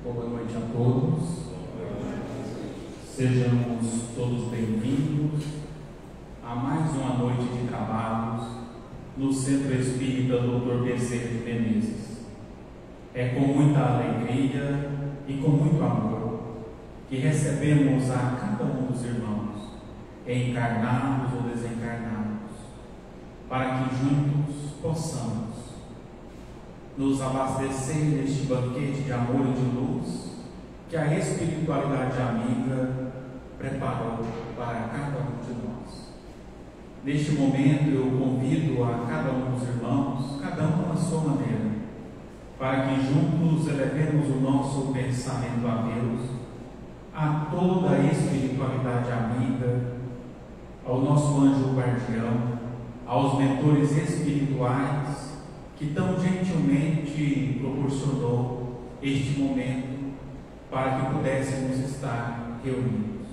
Boa noite a todos. Sejamos todos bem-vindos a mais uma noite de trabalhos no Centro Espírita Dr. Bezerra de Menezes. É com muita alegria e com muito amor que recebemos a cada um dos irmãos, encarnados ou desencarnados, para que juntos possamos nos abastecer neste banquete de amor e de luz que a espiritualidade amiga preparou para cada um de nós. Neste momento eu convido a cada um dos irmãos, cada um à sua maneira, para que juntos elevemos o nosso pensamento a Deus, a toda a espiritualidade amiga, ao nosso anjo guardião, aos mentores espirituais que tão gentilmente proporcionou este momento para que pudéssemos estar reunidos.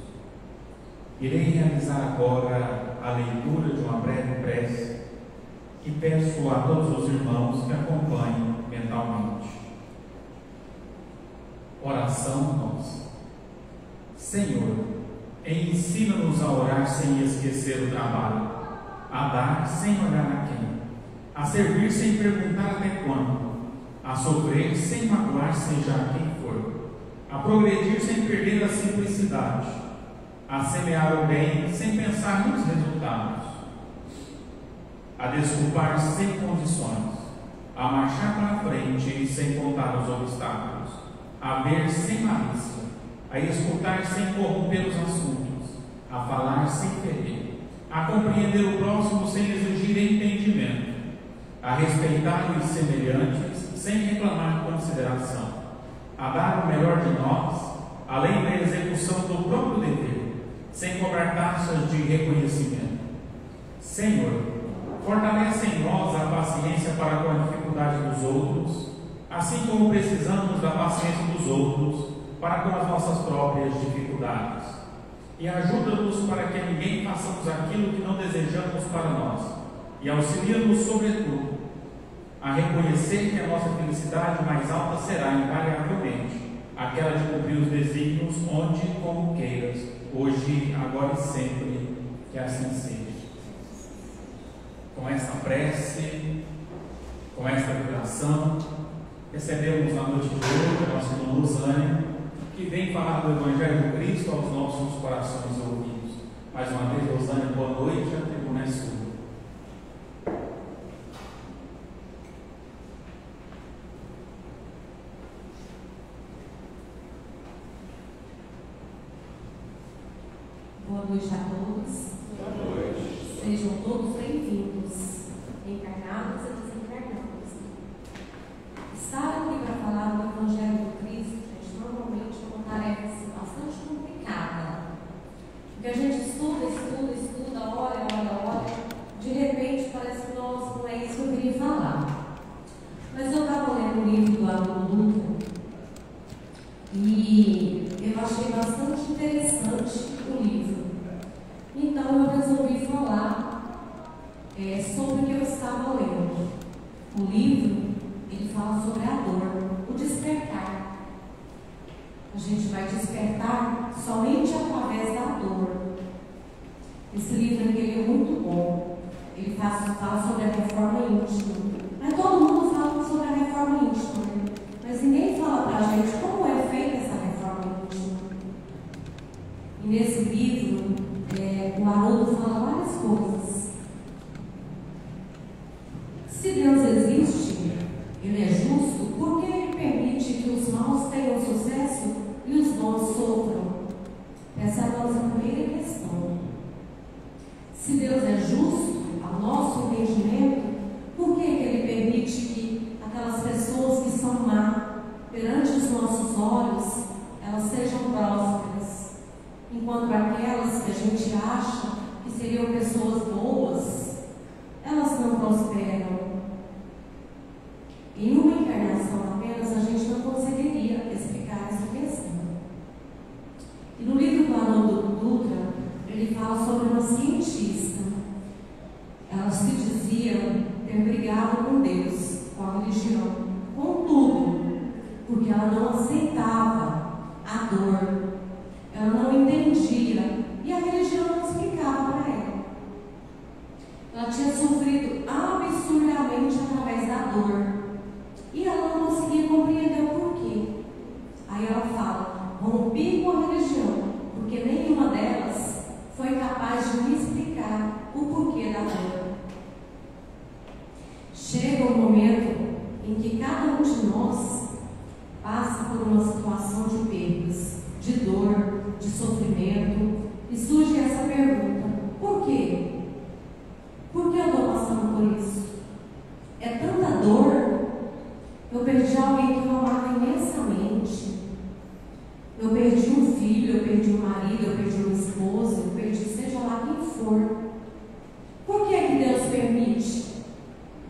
Irei realizar agora a leitura de uma breve prece e peço a todos os irmãos que acompanhem mentalmente. Oração nossa. Senhor, ensina-nos a orar sem esquecer o trabalho, a dar sem olhar a quem, a servir sem perguntar até quando, a sofrer sem magoar seja a quem for, a progredir sem perder a simplicidade, a semear o bem sem pensar nos resultados, a desculpar sem condições, a marchar para frente sem contar os obstáculos, a ver sem malícia, a escutar sem corromper os assuntos, a falar sem ferir, a compreender o próximo sem exigir entendimento, a respeitar os semelhantes sem reclamar consideração, a dar o melhor de nós, além da execução do próprio dever, sem cobrar taxas de reconhecimento. Senhor, fortalece em nós a paciência para com a dificuldade dos outros, assim como precisamos da paciência dos outros para com as nossas próprias dificuldades. E ajuda-nos para que a ninguém façamos aquilo que não desejamos para nós. E auxilia-nos, sobretudo, a reconhecer que a nossa felicidade mais alta será, invariavelmente, aquela de cumprir os desígnios onde e como queiras, hoje, agora e sempre, que assim seja. Com esta prece, com esta vibração, recebemos na noite de hoje a nossa irmã Luzânia, que vem falar do Evangelho do Cristo aos nossos corações e ouvidos. Mais uma vez, Luzânia, boa noite, a tribuna é sua. Boa noite a todos. Boa noite. Sejam todos bem-vindos, encarnados e desencarnados. Estar aqui para falar do Evangelho do Cristo, gente, normalmente é uma tarefa bastante complicada. Porque a gente estuda, olha, de repente parece que não é isso que eu queria falar. Mas eu estava lendo o livro do Haroldo Dutra e eu achei bastante interessante o livro. Então eu resolvi falar sobre o que eu estava lendo. O livro, ele fala sobre a dor, o despertar. A gente vai despertar somente através da dor. Esse livro aqui ele é muito bom. Ele fala sobre a reforma íntima. Mas todo mundo fala sobre a reforma íntima, né? Mas ninguém fala pra gente como é feita essa reforma íntima. E nesse livro, o Haroldo fala várias coisas. Se Deus existe, Ele é justo, por que Ele permite que os maus tenham sucesso e os bons sofram? Essa é a nossa primeira questão. Se Deus é justo, ao nosso entendimento, por que Ele permite que aquelas pessoas que são má, perante os nossos olhos, elas sejam prósperas, enquanto aquelas que a gente acha que seriam pessoas boas, elas não prosperam? Em uma encarnação apenas, a gente não conseguiria explicar essa questão. E no livro do Haroldo Dutra, ele fala sobre uma cientista. Ela se dizia ter brigado com Deus, com a religião, com tudo, porque porque ela não aceitava a dor, ela não entendia e a religião não explicava para ela. Ela tinha sofrido absurdamente através da dor e ela não conseguia compreender o porquê. Aí ela fala: rompi com a religião, porque nenhuma delas foi capaz de me explicar o porquê da dor. Chega um momento em que cada um de nós passa por uma situação de perdas, de dor, de sofrimento, e surge essa pergunta: por quê? Por que eu estou passando por isso? É tanta dor. Eu perdi alguém que eu amava imensamente. Eu perdi um filho, eu perdi um marido, eu perdi uma esposa, eu perdi seja lá quem for. Por que é que Deus permite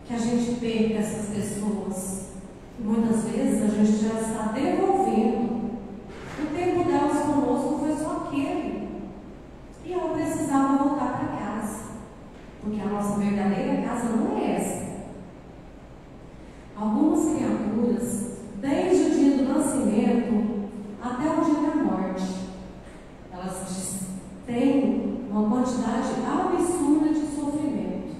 que a gente perca essas pessoas? E muitas vezes a gente já está devolvendo. O tempo delas conosco foi só aquele. E ela precisava voltar para casa. Porque a nossa verdadeira casa não é essa. Algumas criaturas, desde o dia do nascimento até o dia da morte, elas têm uma quantidade absurda de sofrimento.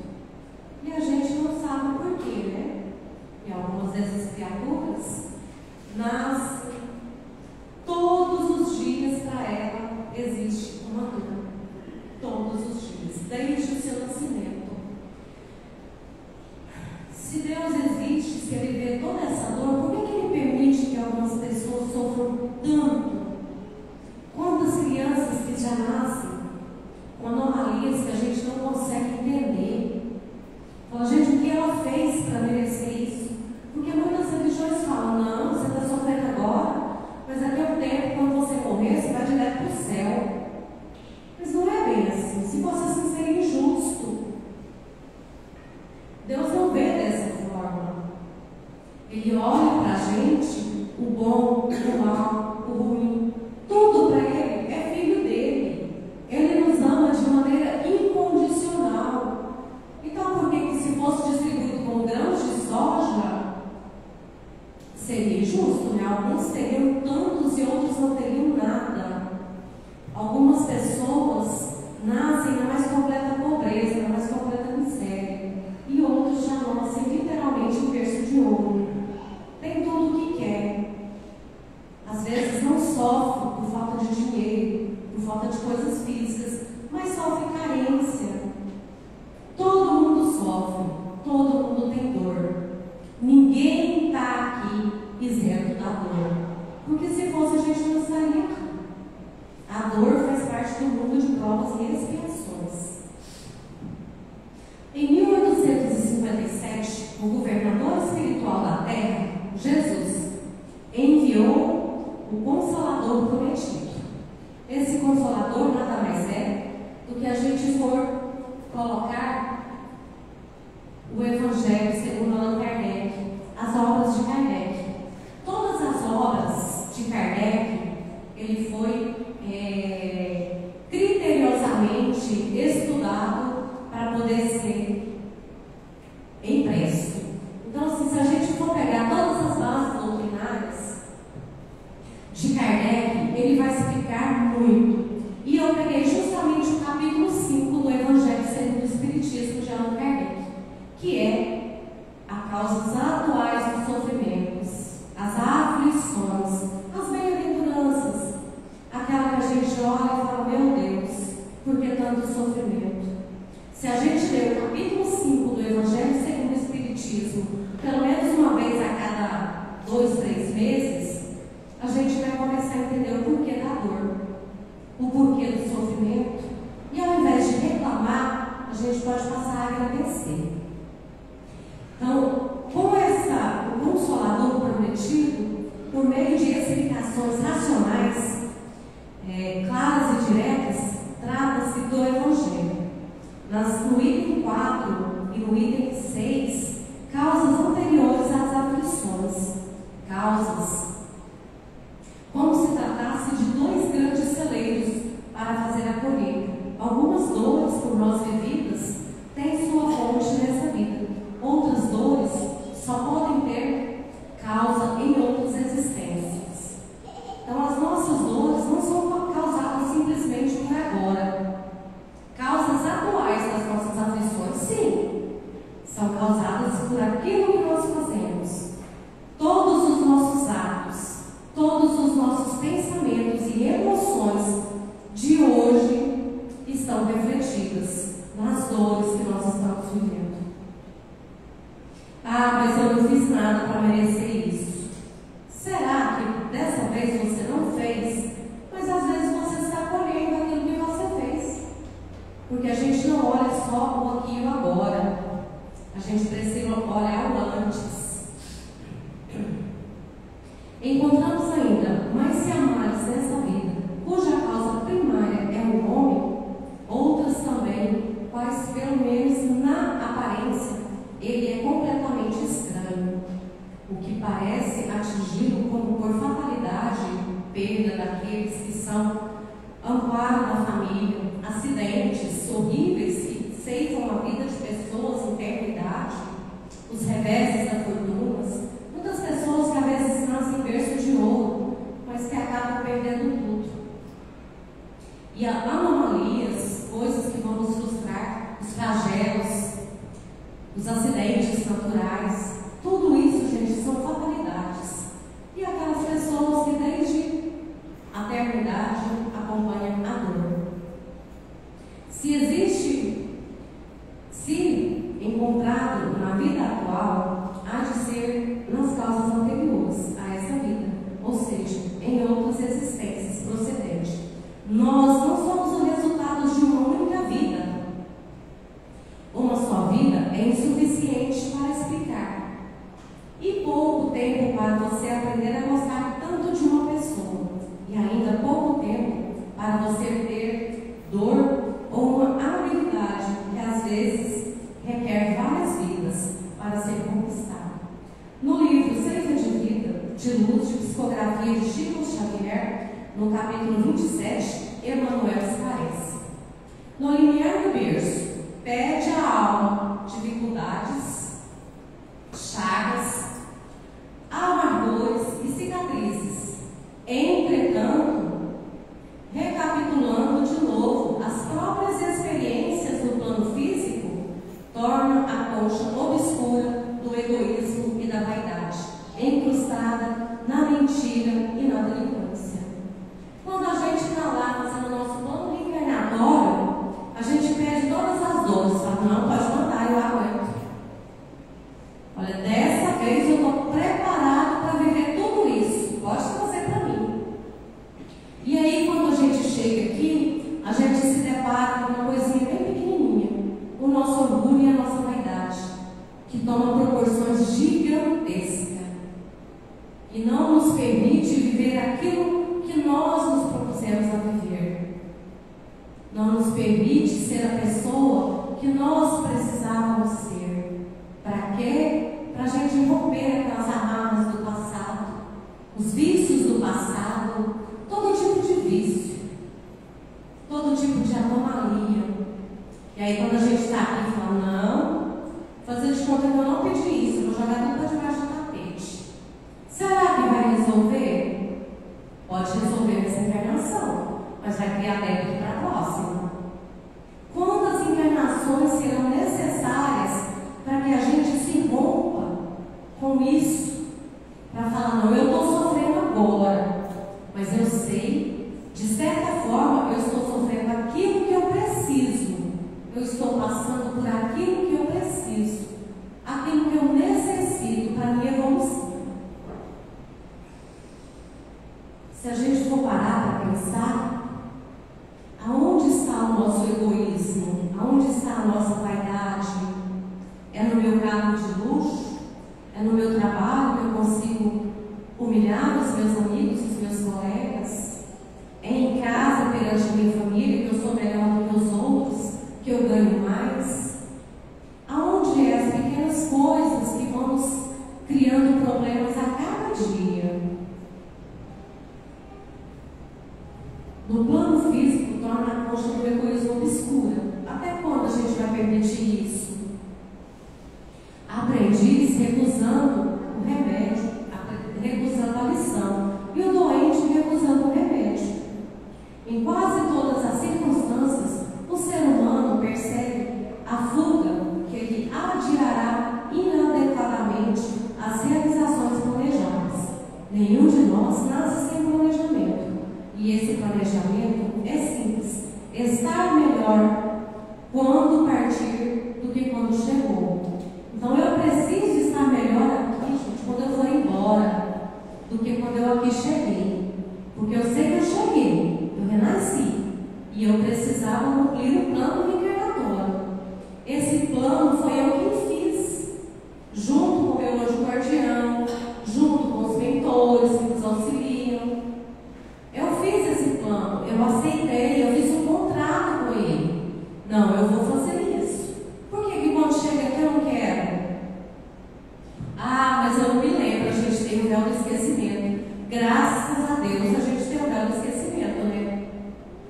E a gente não sabe por quê, né? E algumas dessas criaturas nascem, todos os dias para ela existe uma dor. Todos os dias, desde o seu nascimento. Se Deus existe, se Ele vê toda essa dor, por que Ele permite que algumas pessoas sofram tanto? Quantas crianças que já nascem com anomalias que a gente não consegue entender? Fala: gente, o que ela fez para merecer isso? Porque muitas religiões falam: não, você está sofrendo agora, mas daqui a um tempo, quando você morrer, você vai direto para o céu. Mas não é bem assim. Se fosse assim, seria injusto. Deus não vê dessa forma. Ele olha para a gente, o bom, o mal, o ruim, tudo para Ele é filho dele. Ele nos ama de maneira incondicional. Então, por que se fosse distribuído com grãos de soja, seria injusto, né? Alguns teriam tantos e outros não teriam nada. Algumas pessoas nascem na mais completa pobreza, na mais completa miséria, e outros já nascem literalmente em berço de ouro. Tem tudo o que quer. Às vezes não sofre por falta de dinheiro, por falta de coisas físicas, mas sofre carência. Todo mundo sofre, todo mundo tem dor. Ninguém está aqui isento da dor, porque se fosse a gente não estaria aqui. A dor faz parte do mundo de provas e expiações. Em 1857, o governador espiritual da terra, Jesus, enviou o Consolador prometido. Esse Consolador nada mais é do que a gente for colocar o Evangelho segundo Allan Kardec, as obras de Kardec. Todas as obras de Kardec, ele foi criteriosamente estudado para poder ser impresso. Então, assim, se a gente for pegar todas as bases doutrinárias de Kardec, ele vai explicar muito. E eu peguei justamente o capítulo 5 do Evangelho segundo o Espiritismo de Allan Kardec, que é as causas atuais dos sofrimentos, as aflições, as bem-aventuranças, aquela que a gente olha e fala: meu Deus, por que tanto sofrimento? Se a gente ler o capítulo 5 do Evangelho segundo o Espiritismo, pelo menos uma vez a cada 2, 3 meses, a gente vai começar a entender o porquê da dor, o porquê do sofrimento, e ao invés de reclamar, a gente pode passar a agradecer. Então, com o Consolador prometido, por meio de explicações racionais, claras e diretas, trata-se do Evangelho. No item 4 e no item 6, causas anteriores às aflições, causas como se tratasse de 2 grandes celeiros para fazer a colheita. Algumas dores por nós vividas têm sua fonte nessa vida, outras dores só podem ter causa em outras existências. são causadas por aquilo que nós fazemos. Todos os nossos atos, todos os nossos pensamentos e emoções de hoje estão refletidas nas dores que nós estamos vivendo. Ah, mas eu não fiz nada para merecer isso. Será que dessa vez você não fez? Mas às vezes você está colhendo aquilo que você fez. Porque a gente não olha só o aqui e o agora. A gente precisa olhar o antes. Encontramos ainda, mas se amares nessa vida, cuja causa primária é o homem, outras também, quais pelo menos na aparência, ele é completamente estranho. O que parece atingi-lo como por fatalidade, perda daqueles que são amparo da família, acidentes horríveis que ceifam a vida de pessoas em eternidade, os reveses da fortuna, muitas pessoas que às vezes nascem em berço de ouro, mas que acabam perdendo tudo. E anomalias, coisas que vão nos frustrar, os flagelos, os acidentes naturais, tudo isso, gente, são fatalidades. E aquelas pessoas que desde a eternidade acompanham a dor. Se encontrado na vida atual, há de ser nas causas anteriores a essa vida, ou seja, em outras existências procedentes. Nós não somos o resultado de uma única vida. Uma só vida é insuficiente para explicar. E pouco tempo para você aprender a gostar tanto de uma pessoa. E ainda pouco tempo para você ter dor ou uma habilidade que às vezes requer várias vidas para ser conquistada. No livro Seiva de Vida, de Luz, de Psicografia de Chico Xavier, no capítulo 27, Emmanuel esclarece: no limiar do berço, pede à alma dificuldades, chagas, amargores e cicatrizes. Entretanto, recapitulando de novo as próprias experiências do plano físico, torna a concha obscura do egoísmo e da vaidade, incrustada na mentira e na delinquência. Quando a gente está lá fazendo o nosso plano reencarnatório, a gente perde todas as dores, fala: não, pode mandar, eu aguento. Olha, dessa vez eu estou preparado para viver tudo isso, pode trazer para mim. E aí, quando a gente chega aqui, a gente se depara com uma coisinha bem pequenininha, o nosso orgulho e a nossa vaidade, que toma proporções gigantescas e não nos permite viver aquilo que nós nos propusemos a viver. Não nos permite ser a pessoa que nós precisávamos ser. Para quê? Para a gente romper aquelas amarras do passado, os vícios do passado, todo tipo de vício, todo tipo de anomalia. E aí, quando a gente está aqui, fala: não, fazer de conta que eu não pedi isso, eu vou jogar tudo para debaixo do tapete. Será que vai resolver? Pode resolver nessa encarnação, mas vai criar débito para a próxima. Quantas encarnações serão necessárias para que a gente se rompa com isso? Para falar: não, eu estou sofrendo agora, mas eu sei, de certa forma, eu estou sofrendo aquilo que eu preciso. Eu estou passando por aquilo que eu preciso, aquilo que eu necessito para a minha evolução. Se a gente for parar para pensar, aonde está o nosso egoísmo? Aonde está a nossa vaidade? É no meu carro de luxo? É no meu trabalho que eu consigo humilhar os meus amigos, os meus colegas? É em casa, perante a minha família, que eu sou melhor do que os outros, que eu ganho mais? Aonde é as pequenas coisas que vamos criando problemas a cada dia? No plano físico, torna a concha do egoísmo obscura. Até quando a gente vai permitir isso? Aprendiz recusando o remédio, recusando a lição, e o doente recusando o remédio. Em quase todas as circunstâncias, o ser humano percebe a fuga que ele adiará irmãos, nasce sem planejamento. E esse planejamento é simples: estar melhor quando partir do que quando chegou. Então eu preciso estar melhor aqui, gente, quando eu for embora, do que quando eu aqui cheguei. Porque eu sei que eu cheguei, eu renasci, e eu precisava cumprir o plano reencarnatório. Esse plano foi eu que fiz, junto com o meu anjo guardião, junto com os mentores que nos auxiliam. Eu fiz esse plano, eu aceitei, eu fiz um contrato com ele. Não, eu vou fazer isso. Por que quando chega aqui eu não quero? Ah, mas eu não me lembro, a gente tem o véu do esquecimento. Graças a Deus a gente tem o véu do esquecimento, né?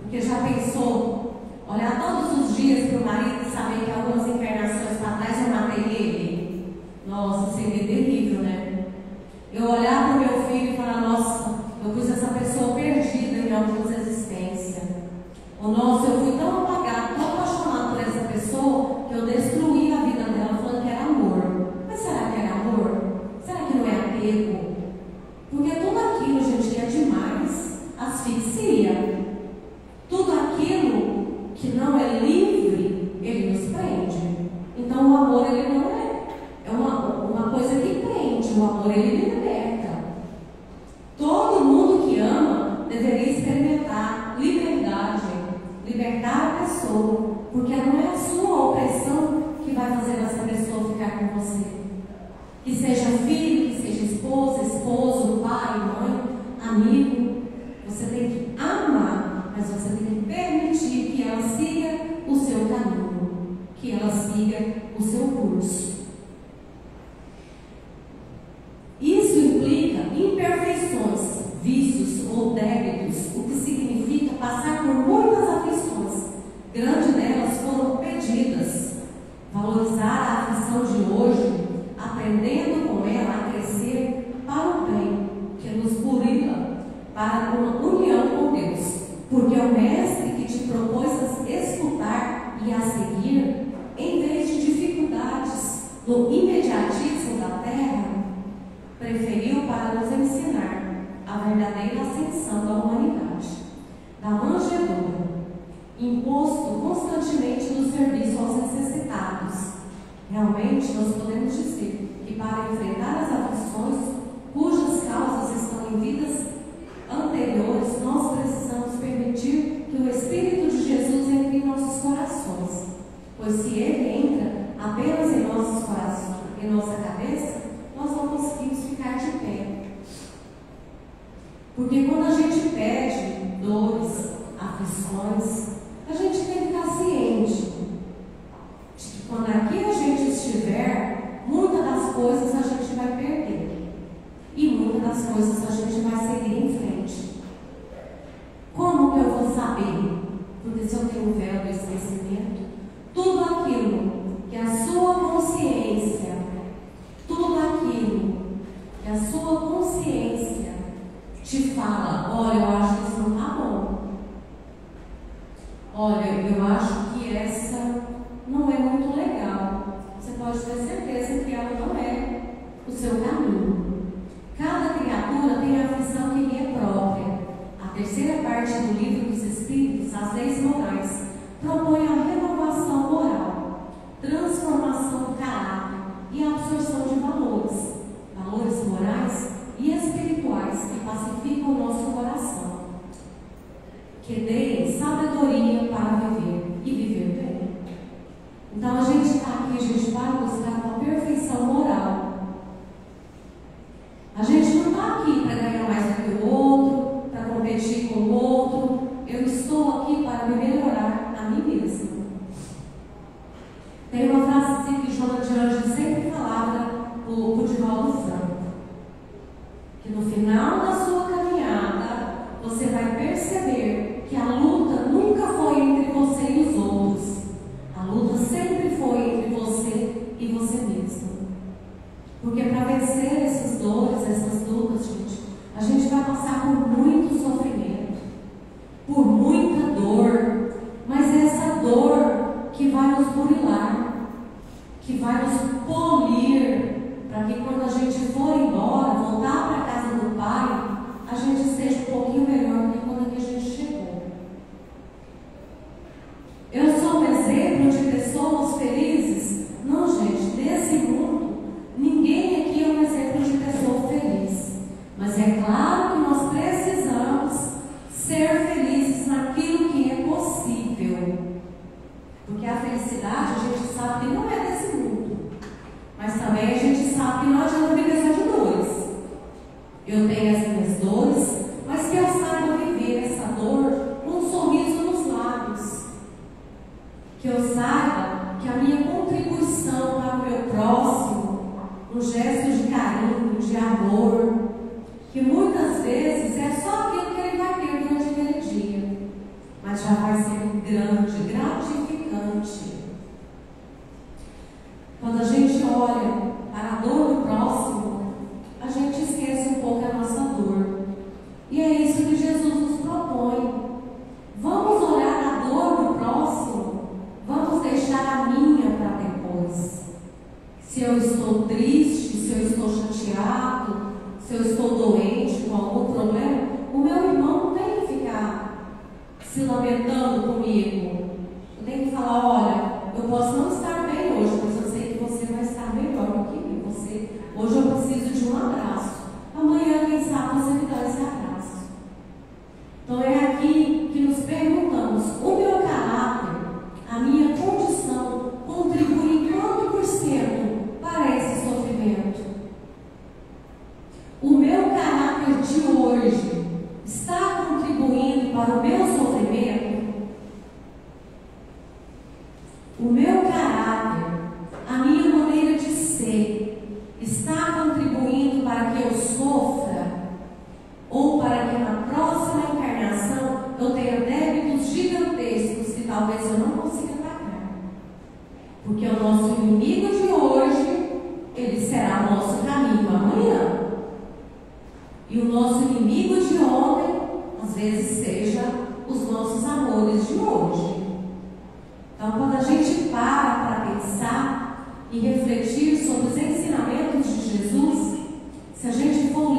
Porque já pensou, olhar todos os dias para o marido e saber que algumas encarnações para trás eu matei ele? Nossa, seria terrível, né? Eu olhar para o meu filho e falar, nossa, eu pus essa pessoa perdida em algumas existências. Ou nossa, eu fui tão apagado, tão apaixonado por essa pessoa que eu destruí a vida dela falando que era amor. Mas será que era amor? Será que não é apego? Porque tudo aquilo, gente, que é demais, asfixia. Tudo aquilo que não é livre, ele nos prende. Então o amor, ele não é uma coisa que prende. O amor, ele liberta. Todo mundo que ama deveria experimentar liberdade, libertar a pessoa, porque não é a sua opressão que vai fazer essa pessoa ficar com você. Que seja filho, que seja esposa, esposo, pai, mãe, amigo, você tem que amar, mas você tem que permitir que ela siga o seu caminho, que ela siga o seu curso. Isso implica imperfeições, vícios ou débitos, o que significa passar por muitas aflições. Grande delas foram pedidas. Valorizar a aflição de hoje, aprendendo com ela a crescer para o bem, que nos burila para uma união com Deus. Porque é o Mestre que te propôs a escutar e a seguir, em vez de dificuldades do imediatismo da terra, preferiu para nos ensinar a verdadeira ascensão da humanidade, da manjedoura, imposto constantemente no serviço aos necessitados. Realmente, nós podemos dizer que para enfrentar as aflições cujas causas estão em vidas anteriores, nós precisamos permitir que o Espírito de Jesus entre em nossos corações, pois se ele entra apenas em nossos corações, em nossa cabeça, nós não conseguimos ficar de pé. Porque quando a gente pede dores, aflições, a gente tem que estar ciente de que quando aqui a gente estiver, muitas das coisas a gente vai perder e muitas das coisas a gente vai seguir em frente. Como que eu vou saber? Porque se eu tenho o véu do esquecimento, tudo aquilo que a sua consciência, tudo aquilo que a sua consciência te fala, olha, eu acho que isso não está bom. Olha, eu acho que essa não é muito legal. Você pode ter certeza que ela não é o seu caminho. Cada criatura tem a aflição que lhe é própria. A terceira parte do livro dos Espíritos, as leis morais, propõe a renovação moral, transformação do caráter e a absorção de valores morais e espirituais que pacificam o nosso coração, que deem sabedoria para viver e viver bem. Então a gente está aqui, gente, para buscar uma perfeição moral. A gente não está aqui para ganhar mais do que o outro, para competir com o outro. Eu estou aqui para me melhorar a mim mesmo. Tem uma frase que Joana de Anjos sempre falava para o Divaldo Franco, que no final da sua caminhada você vai perceber que a luta nunca foi entre você e os outros. A luta sempre foi entre você e você mesmo. Porque para vencer essas dores, essas lutas, a gente vai passar por muito sofrimento, por muita dor, mas é essa dor que vai nos burilar, que vai nos polir, para que quando a gente for embora, voltar para a casa do Pai, a gente esteja um pouquinho melhor do que quando a gente chegou. Eu sou um exemplo de pessoas felizes? Não, gente, nesse mundo, ninguém aqui é um exemplo de pessoa feliz. Mas é claro que nós precisamos ser felizes naquilo que é possível. Porque a felicidade, a gente sabe que não é desse mundo. Mas também a gente sabe que não adianta viver só de dores. Eu tenho as minhas dores, mas que eu saiba viver essa dor com um sorriso nos lábios. Que eu saiba que a minha contribuição para o meu próximo, um gesto de carinho, de amor, que muitas vezes é só aquilo que ele vai ter durante aquele dia, mas já vai ser grande, gratificante. Quando a gente olha para a dor do próximo, a gente esquece um pouco a nossa dor. E é isso que Jesus nos propõe. Vamos olhar a dor do próximo, vamos deixar a minha para depois. Se eu estou triste, se eu estou chateado, se eu estou doente com algum problema, o meu irmão não tem que ficar se lamentando comigo. Eu tenho que falar, olha, eu posso não estar bem hoje, mas eu sei que você vai estar melhor do que eu. Hoje eu preciso de um abraço. Amanhã, quem sabe, você me dá esse abraço. Então é aqui que nos perguntamos, o meu caráter, a minha condição, contribui em quanto por cento para esse sofrimento? O meu caráter de hoje está contribuindo para o meu sofrimento? O meu caráter, a minha maneira de ser, está contribuindo para que eu sofra? Ou para que na próxima encarnação eu tenha débitos gigantescos que talvez eu não consiga pagar? Porque o nosso inimigo de hoje, ele será o nosso caminho amanhã. E o nosso inimigo de ontem, às vezes, seja os nossos amores de hoje. Então, quando a gente para pensar e refletir sobre os ensinamentos de Jesus, se a gente for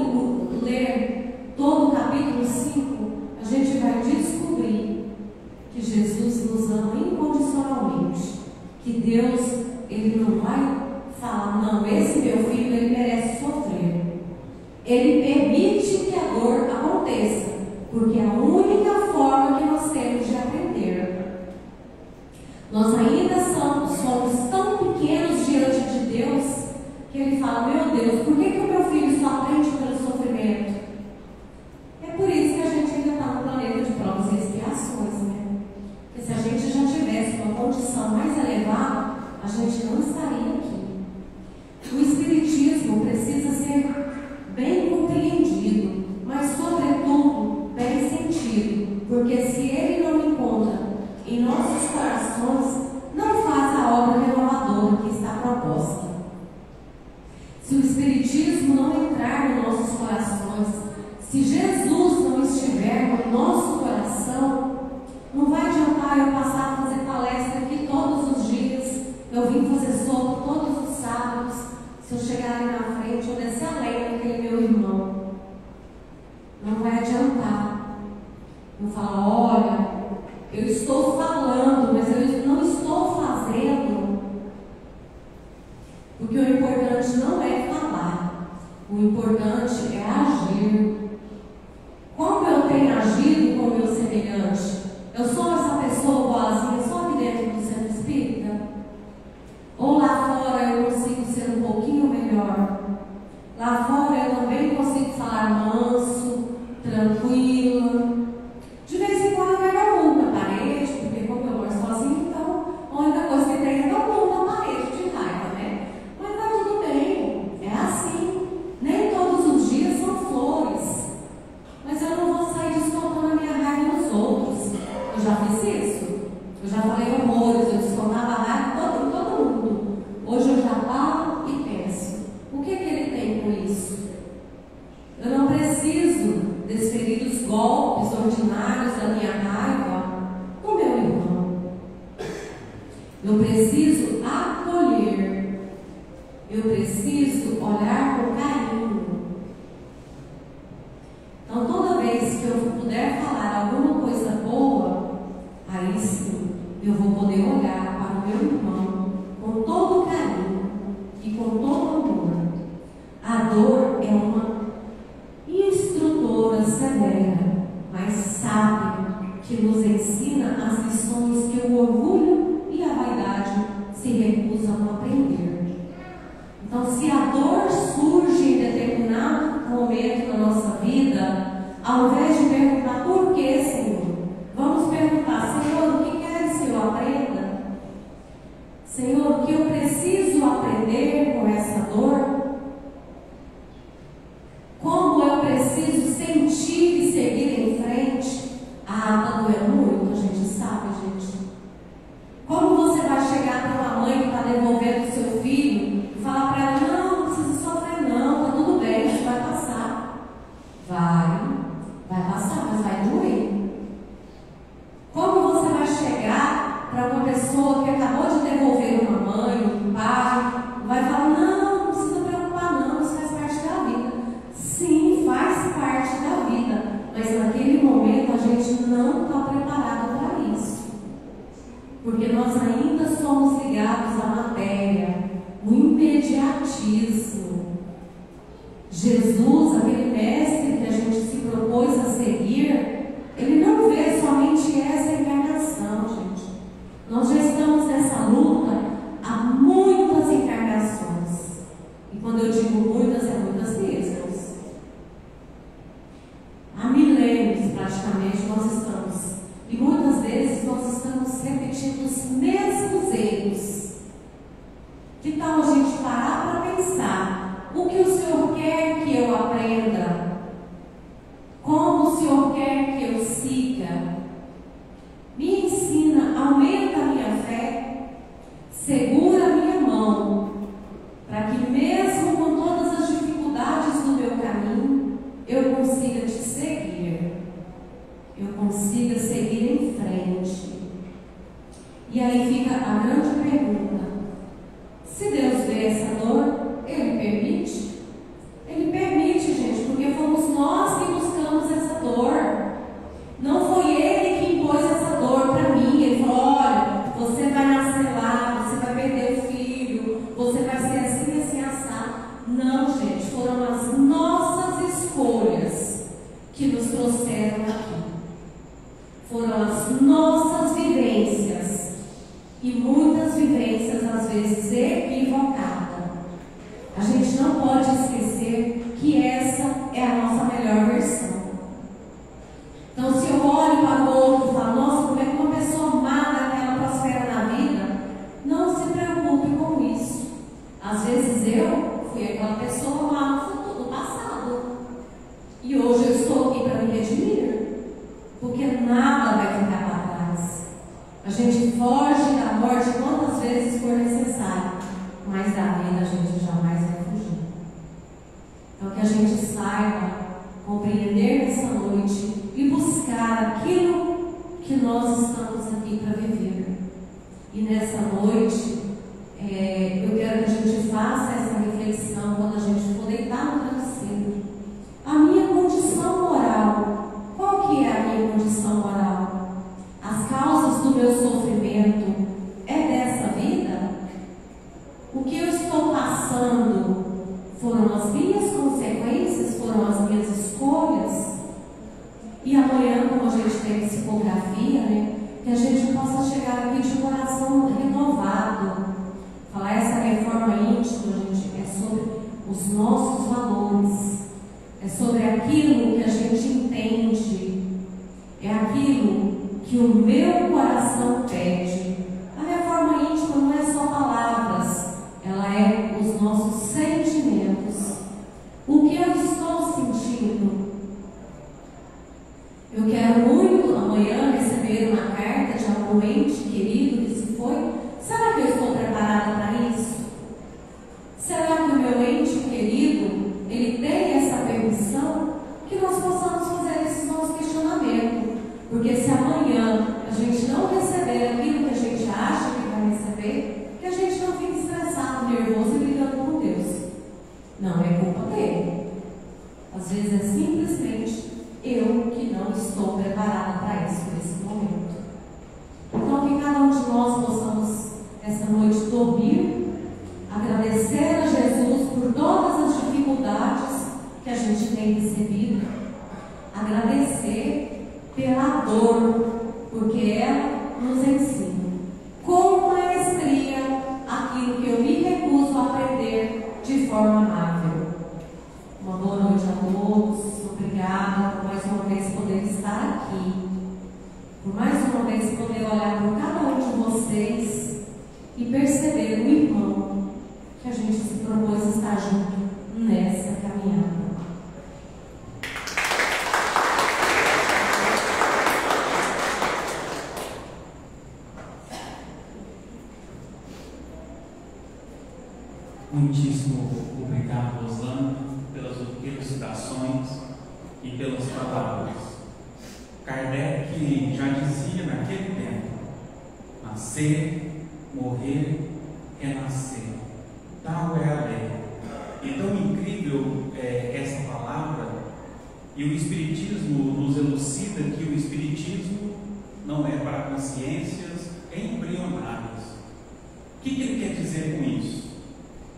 ler todo o capítulo 5, a gente vai descobrir que Jesus nos ama incondicionalmente. Que Deus, Ele não vai falar, não, esse meu filho, ele merece sofrer. Ele permite que a dor aconteça, porque é a única forma que nós temos de aprender. Nós ainda somos tão pequenos diante de Deus, que Ele fala, meu Deus, por que o meu filho só aprende pelo sofrimento? É por isso que a gente ainda está no planeta de provas e expiações, né? Porque se a gente já tivesse uma condição mais elevada, a gente não estaria aqui. O Espiritismo precisa ser bem compreendido, mas sobretudo bem sentido, porque se ele não encontra em nossos corações, não faz a obra renovadora que está proposta. Se o Espiritismo não entrar nos nossos corações, se Jesus não estiver no nosso coração, não vai adiantar eu passar a fazer palestra aqui todos os dias, eu vim fazer soco todos os sábados, se eu chegar ali na frente, eu descer a lenha daquele meu irmão. Não vai adiantar. Eu falo, olha, eu estou falando, mas eu não estou fazendo. Porque o importante não é falar, o importante é agir. Como eu tenho agido com o meu semelhante? Eu sou essa pessoa boazinha só aqui dentro do centro espírita? Ou lá fora eu consigo ser um pouquinho melhor? Lá fora eu também consigo falar manso, tranquila. De vez em quando eu pego o mundo na parede, porque como eu moro sozinha, então a única coisa que tem é dar o mundo na parede de raiva, né? Mas tá tudo bem, é assim. Nem todos os dias são flores. Mas eu não vou sair descontando a minha raiva nos outros. Eu já fiz isso. Eu já falei horrores, eu descontava a raiva em todo mundo. Hoje eu já paro e penso, o que ele tem com isso? Eu não preciso desferir os golpes ordinários da minha raiva no meu irmão. Eu preciso acolher. Eu preciso olhar com carinho. Então, vez que eu puder falar alguma coisa boa, aí sim eu vou poder olhar para o meu irmão com todo carinho e com todo amor. A dor é uma instrutora severa, mas sábia, que nos ensina as lições que o orgulho e a vaidade se recusam a aprender. Então, se a dor surge em determinado momento da nossa vida, ao invés de perguntar por que, Senhor, vamos perguntar: Senhor, o que queres que eu aprenda? Senhor, o que eu preciso aprender com essa dor? Como eu preciso sentir e seguir em frente? Está doendo muito, a gente sabe, gente. Como você vai chegar para uma mãe que está devolvendo o seu filho e falar para ela: não precisa sofrer não, está tudo bem, isso vai passar? Vai passar, mas vai doer. Como você vai chegar para uma pessoa que acabou de devolver uma mãe, um pai, vai falar: não precisa preocupar não, isso faz parte da vida? Sim, faz parte da vida, mas naquele momento a gente não está preparado para isso, porque nós ainda somos ligados à matéria, no imediatismo. Jesus, aquele mestre que a gente se propôs a seguir, ele não vê somente essa encarnação, gente. Nós já estamos nessa luta há muitas encarnações, e quando eu digo muitas, é muitas mesmo. Há milênios praticamente nós estamos, e muitas vezes nós estamos repetindo os mesmos erros. Que tal a gente parar para pensar o que o Senhor quer que eu aprenda? Como o Senhor quer que eu siga? Me ensina, aumenta a minha fé, segura a minha mão, para que mesmo com todas as dificuldades do meu caminho, eu consiga te seguir, eu consiga seguir em frente. E aí fica a grande pergunta: se Deus vê essa dor, Ele permite? Ele permite, gente, porque fomos nós que buscamos essa dor. Não foi Ele que impôs essa dor para mim. Ele falou: olha, você vai nascer lá, você vai perder o filho, você vai ser assim, assim, assado. Não, gente, foram as nossas escolhas que nos trouxeram aqui. Foram as nossas vivências, e muitas vivências às vezes equivocadas. A gente não pode esquecer que essa é a nossa melhor versão. Então, se eu olho para o outro e falo: nossa, como é que uma pessoa má daquela prospera na vida? Não se preocupe com isso. Às vezes eu fui aquela pessoa má do passado, e hoje eu estou aqui para me redimir, porque nada vai ficar para trás. A gente foge da morte quantas vezes for necessário, mas da vida a gente jamais vai fugir. Então, que a gente saiba compreender nessa noite e buscar aquilo que nós estamos aqui para viver. E nessa noite, eu quero que a gente faça essa reflexão quando a gente for deitar no travesseiro. A minha condição moral, qual que é a minha condição moral? As causas do meu sofrimento é dessa vida? O que eu estou passando foram as minhas consequências, foram as minhas escolhas? E amanhã, como a gente tem psicografia, né, que a gente possa chegar aqui de coração renovado. Falar essa reforma íntima, gente, é sobre os nossos valores, é sobre aquilo que a gente entende, é aquilo que o meu coração pede. A reforma íntima não é só palavras, ela é os nossos sentimentos. O que eu estou sentindo? Eu quero muito amanhã receber uma carta de algum ente querido que se foi. Será que eu estou preparada para isso? Será que o meu ente querido, ele tem essa permissão? Que nós possamos fazer esse nosso questionamento. Porque se amanhã a gente não receber aquilo que a gente acha que vai receber, que a gente não fique estressado, nervoso e brigando com Deus. Não é culpa dele. Às vezes é simplesmente eu que agradecer a Jesus por todas as dificuldades que a gente tem recebido, agradecer pela dor, porque ela nos ensina com maestria aquilo que eu me recuso a aprender de forma amável. Uma boa noite a todos, obrigada por mais uma vez poder estar aqui, por mais uma vez poder olhar por cada um de vocês e perceber o irmão que a gente se propôs estar junto nessa caminhada. Muitíssimo obrigado, Rosana, pelas elucidações e pelas palavras. Kardec já dizia naquele tempo: nascer, morrer, renascer. Tal é a lei. E tão incrível é essa palavra, e o Espiritismo nos elucida que o Espiritismo não é para consciências embrionárias. O que ele quer dizer com isso?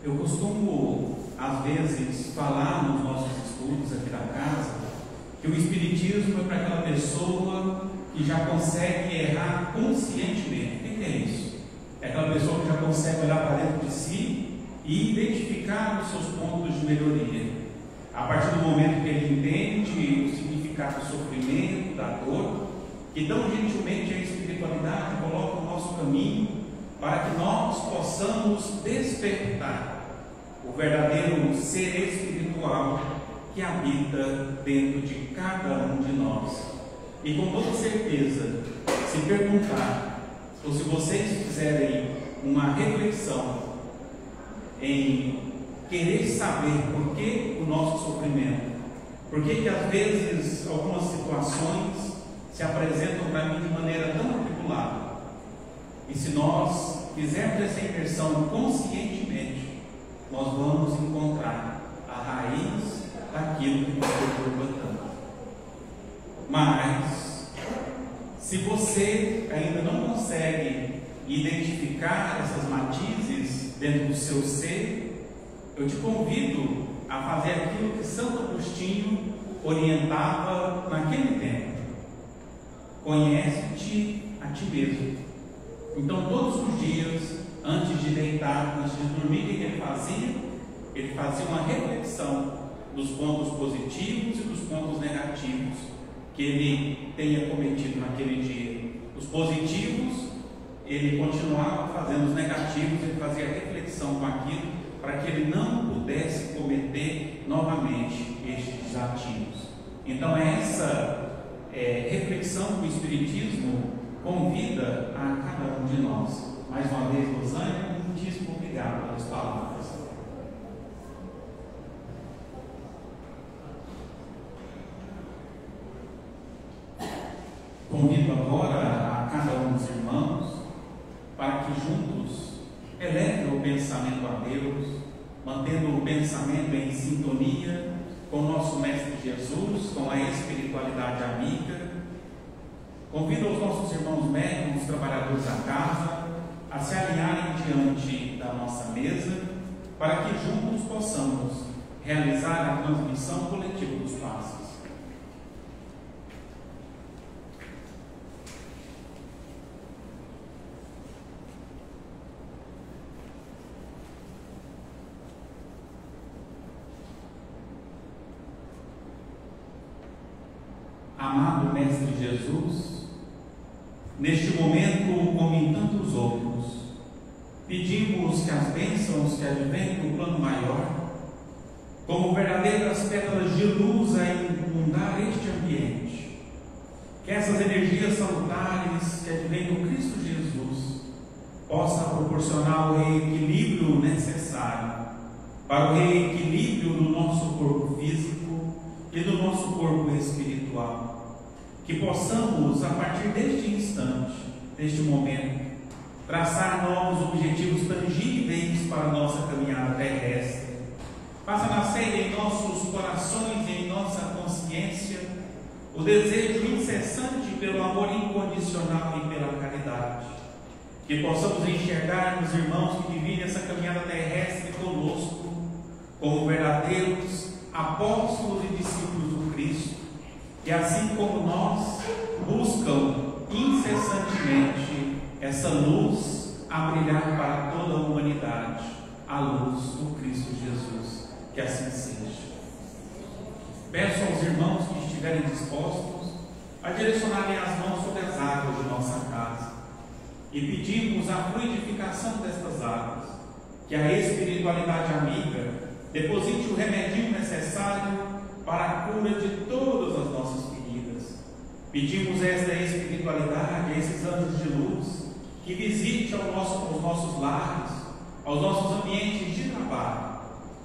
Eu costumo, às vezes, falar nos nossos estudos aqui da casa que o Espiritismo é para aquela pessoa que já consegue errar conscientemente. O que é isso? É aquela pessoa que já consegue olhar para dentro de si e identificar os seus pontos de melhoria. A partir do momento que ele entende o significado do sofrimento, da dor, que tão gentilmente a espiritualidade coloca no nosso caminho para que nós possamos despertar o verdadeiro ser espiritual que habita dentro de cada um de nós. E com toda certeza, se perguntar, ou se vocês fizerem uma reflexão em querer saber por que o nosso sofrimento, por que às vezes algumas situações se apresentam para mim de maneira tão atribulada, e se nós fizermos essa imersão conscientemente, nós vamos encontrar a raiz daquilo que nos perturba tanto. Mas, se você ainda não consegue identificar essas matizes dentro do seu ser, eu te convido a fazer aquilo que Santo Agostinho orientava naquele tempo: conhece-te a ti mesmo. Então, todos os dias, antes de deitar, antes de dormir, o que ele fazia? Ele fazia uma reflexão dos pontos positivos e dos pontos negativos que ele tenha cometido naquele dia. Os positivos, ele continuava fazendo; os negativos, ele fazia reflexão com aquilo para que ele não pudesse cometer novamente estes desativos. Então, essa reflexão que o Espiritismo convida a cada um de nós. Mais uma vez, Rosângela, muitíssimo obrigado pelas palavras. Convido agora a cada um dos irmãos para que juntos elevem o pensamento a Deus, mantendo o pensamento em sintonia com o nosso Mestre Jesus, com a espiritualidade amiga. Convido os nossos irmãos médicos, trabalhadores da casa, a se alinharem diante da nossa mesa, para que juntos possamos realizar a transmissão coletiva dos passos. Amado Mestre Jesus, neste momento, como em tantos outros, pedimos que as bênçãos que advêm do plano maior, como verdadeiras pétalas de luz a inundar este ambiente, que essas energias salutares que advêm do Cristo Jesus possa proporcionar o reequilíbrio necessário para o reequilíbrio do nosso corpo físico e do nosso corpo espiritual. Que possamos, a partir deste instante, deste momento, traçar novos objetivos tangíveis para a nossa caminhada terrestre. Faça nascer em nossos corações e em nossa consciência o desejo incessante pelo amor incondicional e pela caridade. Que possamos enxergar nos irmãos que dividem essa caminhada terrestre conosco como verdadeiros apóstolos e discípulos do Cristo, e assim como nós, buscam incessantemente essa luz a brilhar para toda a humanidade, a luz do Cristo Jesus. Que assim seja. Peço aos irmãos que estiverem dispostos a direcionarem as mãos sobre as águas de nossa casa e pedimos a fluidificação destas águas, que a espiritualidade amiga deposite o remedinho necessário para a cura de todas as nossas feridas. Pedimos esta espiritualidade, esses anjos de luz, que visite os nossos lares, aos nossos ambientes de trabalho,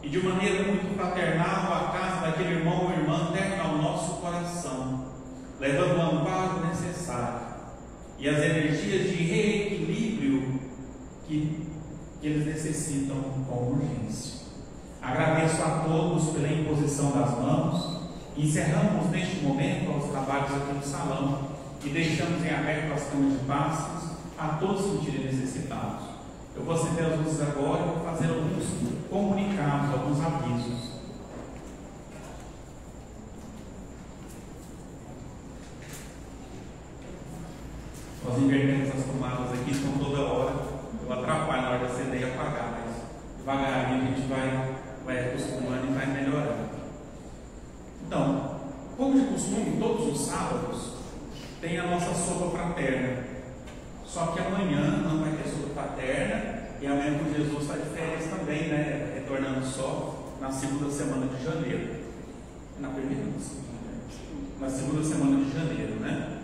e de maneira muito fraternal a casa daquele irmão ou irmã terna ao nosso coração, levando o amparo necessário e as energias de reequilíbrio que eles necessitam com urgência. Agradeço a todos pela imposição das mãos. Encerramos neste momento os trabalhos aqui no salão e deixamos em aberto as camas de passos a todos sentirem necessitados. Eu vou acender as luzes agora e vou fazer alguns comunicados, alguns avisos. Nós invertemos as tomadas aqui, estão toda hora. Eu atrapalho na hora de acender e apagar, mas devagarinho a gente vai acostumando e vai melhorando. Então, como de costume, todos os sábados tem a nossa sopa fraterna. Só que amanhã não vai ter sopa fraterna, e amanhã com Jesus está de férias também, né? Retornando só na segunda semana de janeiro. Na primeira? Na segunda semana de janeiro, né?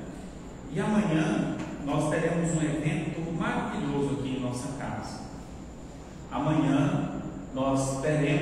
E amanhã nós teremos um evento maravilhoso aqui em nossa casa. Amanhã nós teremos